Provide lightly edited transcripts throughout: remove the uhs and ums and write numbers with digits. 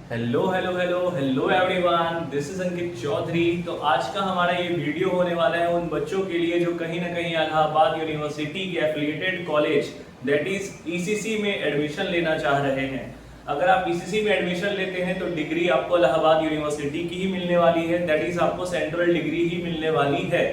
Hello hello hello hello everyone, this is Ankit Chaudhary. तो आज का हमारा ये वीडियो होने वाला है उन बच्चों के लिए जो कहीं ना कहीं इलाहाबाद यूनिवर्सिटी के affiliated college that is ECC में एडमिशन लेना चाह रहे हैं। अगर आप ईसीसी में एडमिशन लेते हैं तो डिग्री आपको इलाहाबाद यूनिवर्सिटी की ही मिलने वाली है, दैट इज आपको सेंट्रल डिग्री ही मिलने वाली है।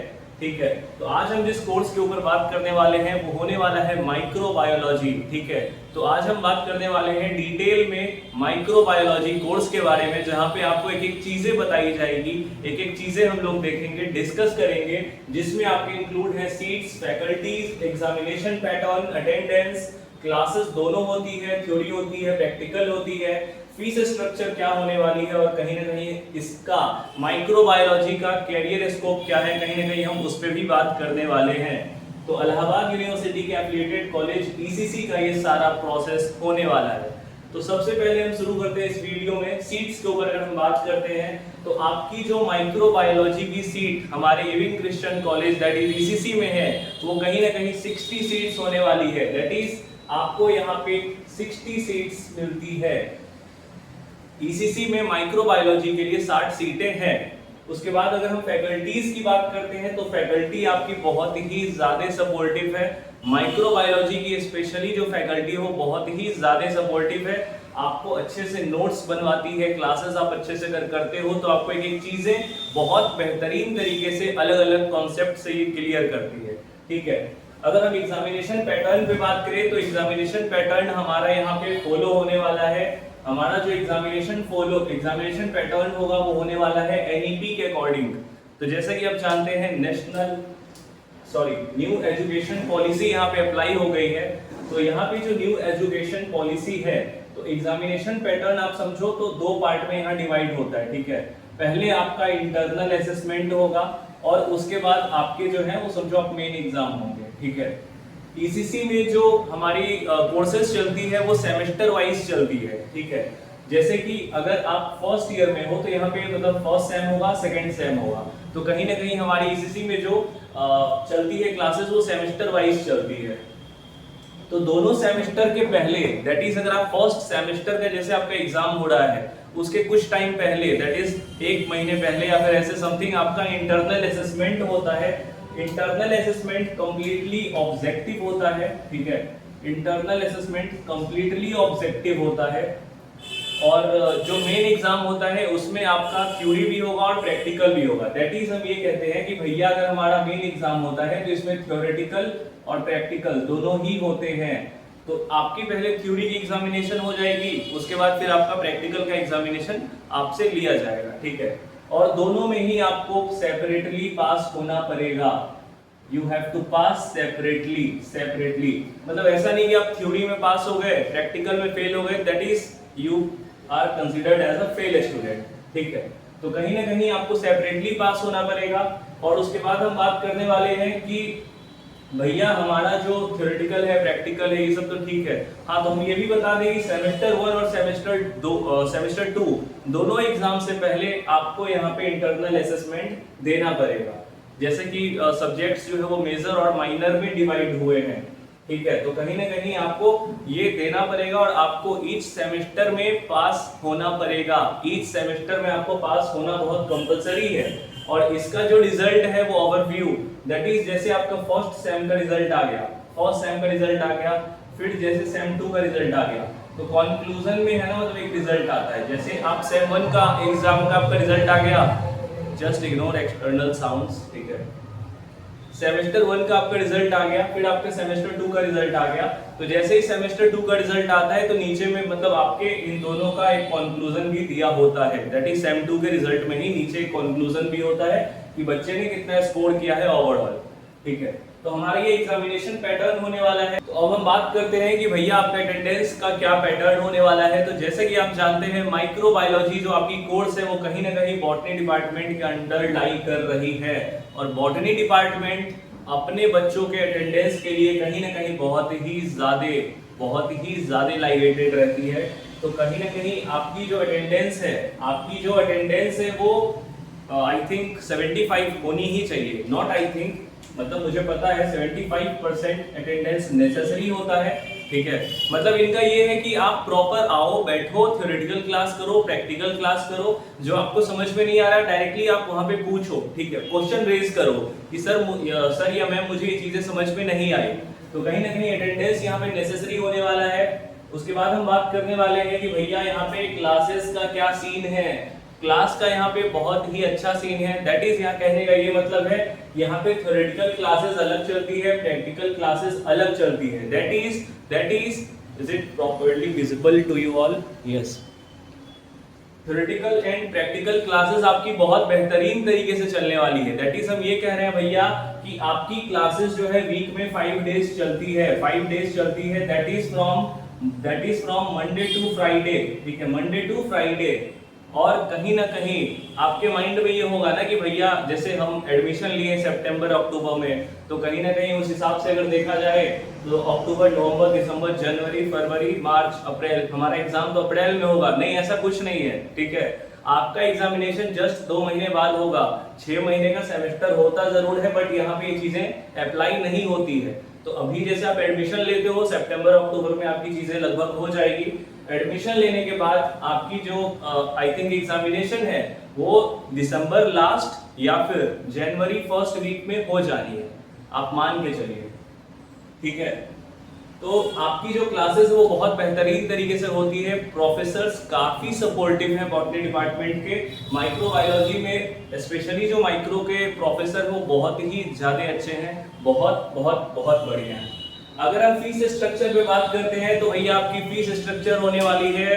ठीक है, तो आज हम जिस कोर्स के ऊपर बात करने वाले हैं वो होने वाला है माइक्रोबायोलॉजी। ठीक है, तो आज हम बात करने वाले हैं डिटेल में माइक्रोबायोलॉजी कोर्स के बारे में, जहां पे आपको एक एक चीजें बताई जाएगी, एक एक चीजें हम लोग देखेंगे, डिस्कस करेंगे, जिसमें आपके इंक्लूड है seats, faculties, examination pattern, attendance, classes दोनों होती है, थ्योरी होती है, प्रैक्टिकल होती है, फीस स्ट्रक्चर क्या होने वाली है, और कहीं ना कहीं इसका माइक्रोबायोलॉजी का कैरियर स्कोप क्या है, कहीं ना कहीं हम उस पर भी बात करने वाले हैं। तो इलाहाबाद यूनिवर्सिटी के एफिलिएटेड कॉलेज ईसीसी का ये सारा प्रोसेस होने वाला है। तो सबसे पहले हम शुरू करते हैं इस वीडियो में सीट्स के ऊपर। अगर हम बात करते हैं तो आपकी जो माइक्रोबायोलॉजी की सीट हमारे Ewing Christian College that is ECC में है, वो कहीं ना कहीं 60 सीट्स होने वाली है। दैट इज आपको यहाँ पे 60 सीट्स मिलती है। ईसीसी में माइक्रोबायोलॉजी के लिए 60 सीटें हैं। उसके बाद अगर हम फैकल्टीज की बात करते हैं तो फैकल्टी आपकी बहुत ही ज्यादा सपोर्टिव है। माइक्रोबायोलॉजी की स्पेशली जो फैकल्टी है वो बहुत ही ज्यादा सपोर्टिव है, आपको अच्छे से नोट्स बनवाती है, क्लासेस आप अच्छे से करते हो तो आपको एक एक चीजें बहुत बेहतरीन तरीके से अलग अलग कॉन्सेप्ट से ये क्लियर करती है। ठीक है, अगर हम एग्जामिनेशन पैटर्न पे बात करें तो एग्जामिनेशन पैटर्न हमारा यहाँ पे फॉलो होने वाला है। हमारा जो एग्जामिनेशन पैटर्न होगा वो होने वाला है एनईपी के अकॉर्डिंग। तो जैसा कि आप जानते हैं न्यू एजुकेशन पॉलिसी यहाँ पे अप्लाई हो गई है। तो यहाँ पे जो न्यू एजुकेशन पॉलिसी है तो एग्जामिनेशन पैटर्न आप समझो तो दो पार्ट में यहाँ डिवाइड होता है। ठीक है, पहले आपका इंटरनल असेसमेंट होगा और उसके बाद आपके जो है वो समझो आप मेन एग्जाम होंगे। ठीक है, ईसीसी में जो हमारी कोर्सेज चलती है वो सेमेस्टर वाइज चलती है। ठीक है, जैसे कि अगर आप फर्स्ट ईयर में हो तो यहाँ पे मतलब फर्स्ट सेम होगा, सेकंड सेम होगा, तो कहीं ना कहीं हमारी ईसीसी में जो चलती है क्लासेस वो सेमेस्टर वाइज चलती है। तो दोनों सेमेस्टर के पहले दैट इज अगर आप फर्स्ट सेमेस्टर का जैसे आपका एग्जाम हो रहा है उसके कुछ टाइम पहले दैट इज एक महीने पहले या फिर ऐसे समथिंग आपका इंटरनल असेसमेंट होता है। इंटरनल असेसमेंट कंप्लीटली ऑब्जेक्टिव होता है। ठीक है, इंटरनल असेसमेंट कंप्लीटली ऑब्जेक्टिव होता है और जो मेन एग्जाम होता है उसमें आपका थ्योरी भी होगा और प्रैक्टिकल भी होगा। दैट इज हम ये कहते हैं कि भैया अगर हमारा मेन एग्जाम होता है तो इसमें थ्योरेटिकल और प्रैक्टिकल दोनों ही होते हैं। तो आपकी पहले थ्योरी की एग्जामिनेशन हो जाएगी, उसके बाद फिर आपका प्रैक्टिकल का एग्जामिनेशन आपसे लिया जाएगा। ठीक है, और दोनों में ही आपको सेपरेटली पास होना पड़ेगा। You have to pass separately मतलब ऐसा नहीं कि आप थ्योरी में पास हो गए प्रैक्टिकल में फेल हो गए, that is you are considered as a fail student. ठीक है, तो कहीं ना कहीं आपको सेपरेटली पास होना पड़ेगा। और उसके बाद हम बात करने वाले हैं कि भैया हमारा जो थ्योरेटिकल है प्रैक्टिकल है ये सब तो ठीक है। हाँ, तो हम ये भी बता दें कि सेमेस्टर 1 और सेमेस्टर 2 दोनों एग्जाम से पहले आपको यहाँ पे इंटरनल असेसमेंट देना पड़ेगा। जैसे कि सब्जेक्ट्स जो है वो मेजर और माइनर में डिवाइड हुए हैं। ठीक है, तो कहीं ना कहीं आपको ये देना पड़ेगा और आपको ईच सेमेस्टर में पास होना पड़ेगा। ईच सेमेस्टर में आपको पास होना बहुत कंपलसरी है। और इसका जो रिजल्ट है वो ओवरव्यू दैट इज जैसे आपका फर्स्ट सेम का रिजल्ट आ गया, फिर जैसे सेम 2 का रिजल्ट आ गया तो कंक्लूजन में है ना मतलब एक रिजल्ट आता है। जैसे आप सेम 1 का एग्जाम का आपका रिजल्ट आ गया, जस्ट इग्नोर एक्सटर्नल साउंड्स। ठीक है, सेमेस्टर 1 का आपका रिजल्ट आ गया, फिर आपका सेमेस्टर 2 का रिजल्ट आ गया, तो जैसे ही सेमेस्टर 2 का रिजल्ट आता है तो नीचे में मतलब आपके इन दोनों का एक कंक्लूजन भी दिया होता है। दैट इज सेम 2 के रिजल्ट में ही नीचे एक कंक्लूजन भी होता है कि बच्चे ने कितना स्कोर किया है ओवरऑल। ठीक है, तो हमारा ये एग्जामिनेशन पैटर्न होने वाला है। तो अब हम बात करते हैं कि भैया आपका अटेंडेंस का क्या पैटर्न होने वाला है। तो जैसे कि आप जानते हैं माइक्रोबायोलॉजी जो आपकी कोर्स है वो कहीं ना कहीं बॉटनी डिपार्टमेंट के अंडर लाई कर रही है और बॉटनी डिपार्टमेंट अपने बच्चों के अटेंडेंस के लिए कहीं ना कहीं बहुत ही ज्यादा लाइगेटेड रहती है। तो कहीं ना कहीं आपकी जो अटेंडेंस है वो आई थिंक 75 होनी ही चाहिए। नॉट आई थिंक, मतलब मुझे पता है 75% अटेंडेंस नेसेसरी होता है ठीक है। मतलब इनका ये है कि आप प्रॉपर आओ, बैठो, थ्योरेटिकल क्लास करो, प्रैक्टिकल क्लास करो, जो आपको समझ में नहीं आ रहा डायरेक्टली आप वहां पे पूछो, ठीक है, क्वेश्चन रेज करो कि सर या मैम मुझे ये चीजें समझ में नहीं आई। तो कहीं ना कहीं अटेंडेंस यहाँ पे नेसेसरी होने वाला है। उसके बाद हम बात करने वाले हैं कि भैया यहाँ पे क्लासेस का क्या सीन है। क्लास का यहाँ पे बहुत ही अच्छा सीन है, दैट इज यहाँ कहने का ये मतलब है यहाँ पे थ्योरेटिकल क्लासेस अलग चलती है, प्रैक्टिकल क्लासेस अलग चलती है। That is it properly visible to you all? Yes. Theoretical and practical classes आपकी बहुत बेहतरीन तरीके से चलने वाली है। दैट इज हम ये कह रहे हैं भैया कि आपकी क्लासेस जो है वीक में 5 डेज चलती है, 5 डेज चलती है। That is from Monday to Friday, ठीक है, मंडे टू फ्राइडे। और कहीं ना कहीं आपके माइंड में ये होगा ना कि भैया जैसे हम एडमिशन लिए सितंबर अक्टूबर में, तो कहीं ना कहीं उस हिसाब से अगर देखा जाए तो अक्टूबर, नवंबर, दिसंबर, जनवरी, फरवरी, मार्च, अप्रैल, हमारा एग्जाम तो अप्रैल में होगा। नहीं, ऐसा कुछ नहीं है, ठीक है। आपका एग्जामिनेशन जस्ट 2 महीने बाद होगा। 6 महीने का सेमेस्टर होता जरूर है, बट यहाँ पे ये चीजें अप्लाई नहीं होती है। तो अभी जैसे आप एडमिशन लेते हो सितंबर अक्टूबर में आपकी चीजें लगभग हो जाएगी। एडमिशन लेने के बाद आपकी जो आई थिंक एग्जामिनेशन है वो दिसंबर लास्ट या फिर जनवरी फर्स्ट वीक में हो जानी है, आप मान के चलिए, ठीक है। तो आपकी जो क्लासेस है वो बहुत बेहतरीन तरीके से होती है। प्रोफेसर्स काफी सपोर्टिव हैं बॉटनी डिपार्टमेंट के। माइक्रोबायोलॉजी में स्पेशली जो माइक्रो के प्रोफेसर वो बहुत ही ज्यादा अच्छे हैं, बहुत बहुत बहुत बढ़िया हैं। अगर हम फीस स्ट्रक्चर पे बात करते हैं तो भैया आपकी फीस स्ट्रक्चर होने वाली है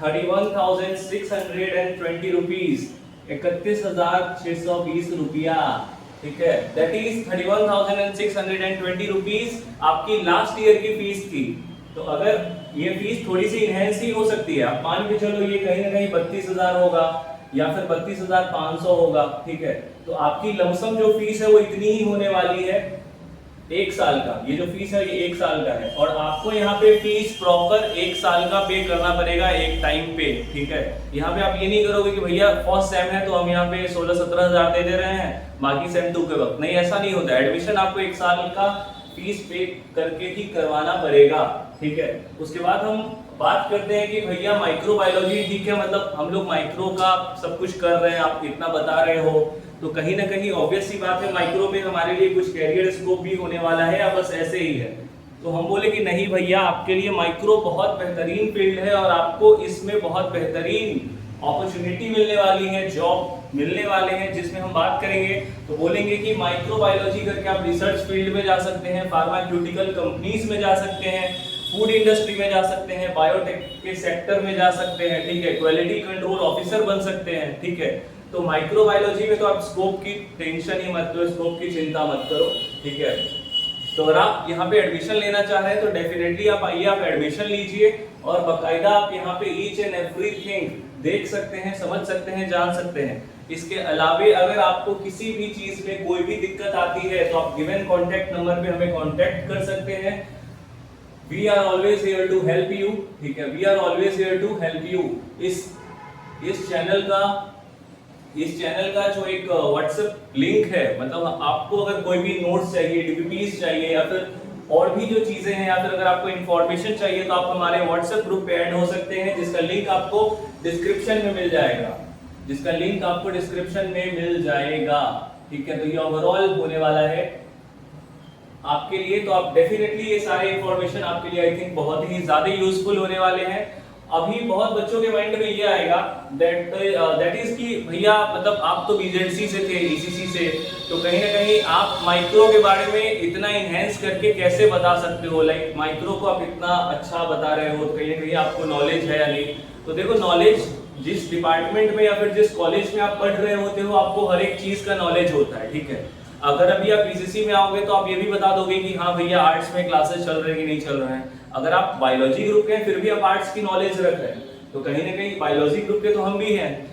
31,620 रुपीज, 31,620 रुपया, ठीक है। दैट इज 31,620 रुपीज आपकी लास्ट ईयर की फीस थी। तो अगर ये फीस थोड़ी सी इनहेंस ही हो सकती है, आप मान के चलो ये कहीं ना कहीं 32,000 होगा या फिर 32,500 होगा, ठीक है। तो आपकी लमसम जो फीस है वो इतनी ही होने वाली है 1 साल का। ये जो फीस है ये 1 साल का है, और आपको यहाँ पे फीस प्रॉपर 1 साल का पे करना पड़ेगा एक टाइम पे, ठीक है। यहाँ पे आप ये नहीं करोगे कि भैया फर्स्ट सेम है तो हम यहाँ पे 16-17 हजार दे रहे हैं, बाकी सेम 2 के वक्त। नहीं, ऐसा नहीं होता। एडमिशन आपको 1 साल का फीस पे करके ही करवाना पड़ेगा, ठीक है। उसके बाद हम बात करते हैं कि भैया माइक्रोबायोलॉजी, ठीक है, मतलब हम लोग माइक्रो का सब कुछ कर रहे हैं, आप इतना बता रहे हो, तो कहीं ना कहीं ऑब्वियस सी बात है माइक्रो में हमारे लिए कुछ कैरियर स्कोप भी होने वाला है, या बस ऐसे ही है। तो हम बोले कि नहीं भैया, आपके लिए माइक्रो बहुत बेहतरीन फील्ड है और आपको इसमें बहुत बेहतरीन अपॉर्चुनिटी मिलने वाली है, जॉब मिलने वाले हैं, जिसमें हम बात करेंगे तो बोलेंगे कि माइक्रोबायोलॉजी करके आप रिसर्च फील्ड में जा सकते हैं, फार्मास्यूटिकल कंपनीज में जा सकते हैं, फूड इंडस्ट्री में जा सकते हैं, बायोटेक के सेक्टर में जा सकते हैं, ठीक है, क्वालिटी कंट्रोल ऑफिसर बन सकते हैं, ठीक है। तो माइक्रोबायोलॉजी में तो आप स्कोप की टेंशन ही मत लो, स्कोप की चिंता मत करो, ठीक है। तो अगर आप यहाँ पे एडमिशन लेना चाह रहे हैं तो डेफिनेटली आप आइए, आप एडमिशन लीजिए और बाकायदा आप यहाँ पे ईच एंड एवरीथिंग देख सकते हैं, समझ सकते हैं, जान सकते हैं। इसके अलावे अगर आपको किसी भी चीज में कोई भी दिक्कत आती है तो आप गिवन कॉन्टेक्ट नंबर पे हमें कॉन्टेक्ट कर सकते हैं। We are always here to help you, ठीक है, we are always here to help you. इस चैनल का जो एक व्हाट्सएप लिंक है, मतलब आपको अगर कोई भी नोट्स चाहिए, डीपीपीस चाहिए, या फिर और भी जो चीजें हैं, या फिर अगर आपको इन्फॉर्मेशन चाहिए तो आप हमारे व्हाट्सएप ग्रुप पे ऐड हो सकते हैं, जिसका लिंक आपको डिस्क्रिप्शन में मिल जाएगा, ठीक है। तो ये ओवरऑल होने वाला है आपके लिए, तो आप डेफिनेटली ये सारे इन्फॉर्मेशन आपके लिए आई थिंक बहुत ही ज्यादा यूजफुल होने वाले हैं। अभी बहुत बच्चों के माइंड में ये आएगा दैट इज कि भैया मतलब आप तो बीजेडसी से थे, ईसीसी से, तो कहीं ना कहीं आप माइक्रो के बारे में इतना इनहेंस करके कैसे बता सकते हो, लाइक माइक्रो को आप इतना अच्छा बता रहे हो, कहीं ना कहीं आपको नॉलेज है या नहीं। तो देखो, नॉलेज जिस डिपार्टमेंट में या फिर जिस कॉलेज में आप पढ़ रहे होते हो आपको हर एक चीज का नॉलेज होता है, ठीक है। अगर अभी आप ईसीसी में आओगे तो आप ये भी बता दोगे कि हाँ भैया आर्ट्स में क्लासेस चल रहे हैं कि नहीं चल रहे हैं। अगर आप बायोलॉजी ग्रुप के हैं फिर भी आप आर्ट्स की नॉलेज रख रहे हैं, तो कहीं ना कहीं बायोलॉजी ग्रुप के तो हम भी हैं।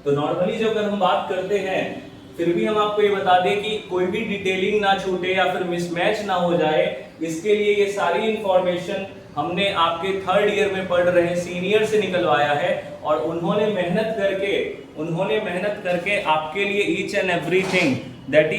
तो नॉर्मली जब अगर हम बात करते हैं फिर भी हम आपको ये बता दें कि कोई भी डिटेलिंग ना छूटे या फिर मिसमैच ना हो जाए, इसके लिए ये सारी इंफॉर्मेशन हमने आपके 3rd ईयर में पढ़ रहे सीनियर से निकलवाया है, और उन्होंने मेहनत करके आपके लिए each and everything that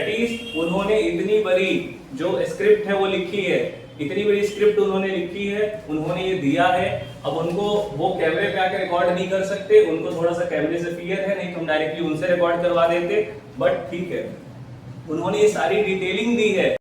is उन्होंने इतनी बड़ी जो स्क्रिप्ट है वो लिखी है, इतनी बड़ी स्क्रिप्ट उन्होंने लिखी है, उन्होंने ये दिया है। अब उनको वो कैमरे पे आके रिकॉर्ड नहीं कर सकते, उनको थोड़ा सा कैमरे से फियर है, नहीं तो हम डायरेक्टली उनसे रिकॉर्ड करवा देते, बट ठीक है, उन्होंने ये सारी डिटेलिंग दी है।